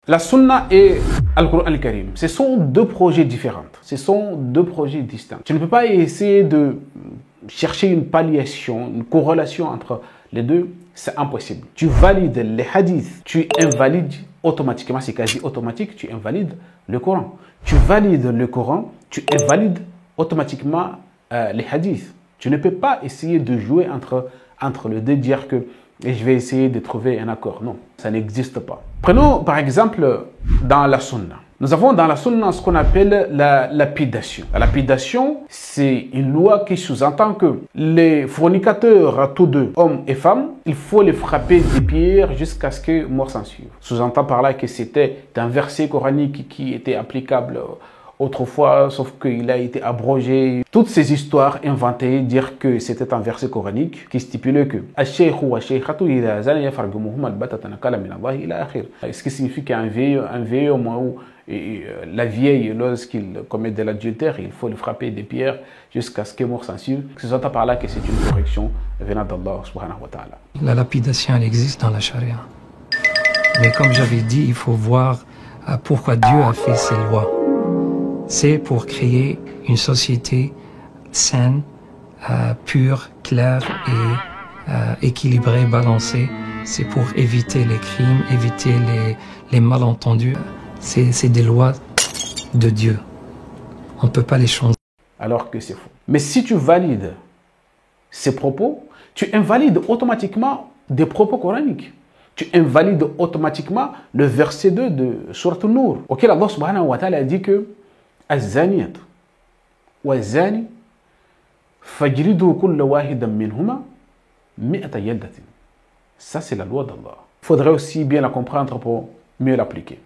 La Sunna et Al-Qur'an al-Karim, ce sont deux projets différents. Ce sont deux projets distincts. Tu ne peux pas essayer de chercher une palliation, une corrélation entre les deux. C'est impossible. Tu valides les hadiths, tu invalides automatiquement, c'est quasi automatique, tu invalides le Coran. Tu valides le Coran, tu invalides automatiquement les hadiths. Tu ne peux pas essayer de jouer entre les deux, dire que je vais essayer de trouver un accord. Non, ça n'existe pas. Prenons par exemple dans la Sunna. Nous avons dans la Sunna ce qu'on appelle la lapidation. La lapidation, c'est une loi qui sous-entend que les fornicateurs, tous deux, hommes et femmes, il faut les frapper des pierres jusqu'à ce que mort s'en suive. Sous-entend par là que c'était un verset coranique qui était applicable autrefois, sauf qu'il a été abrogé. Toutes ces histoires inventées, dire que c'était un verset coranique qui stipulait que ce qui signifie qu'un vieil au moment où la vieille, lorsqu'il commet de l'adultère, il faut le frapper des pierres jusqu'à ce que mort s'en suive. C'est par là que c'est une correction venant d'Allah subhanahu wa ta'ala. La lapidation, elle existe dans la charia. Mais comme j'avais dit, il faut voir pourquoi Dieu a fait ces lois. C'est pour créer une société saine, pure, claire et équilibrée, balancée. C'est pour éviter les crimes, éviter les malentendus. C'est des lois de Dieu. On ne peut pas les changer. Alors que c'est faux. Mais si tu valides ces propos, tu invalides automatiquement des propos coraniques. Tu invalides automatiquement le verset 2 de Surat An-Nur, auquel Allah subhanahu wa ta'ala a dit que الزانية والزاني فاجلدوا كل واحد منهما 100 جلدة. Ça c'est la loi d'Allah. Il faudrait aussi bien la comprendre pour mieux l'appliquer.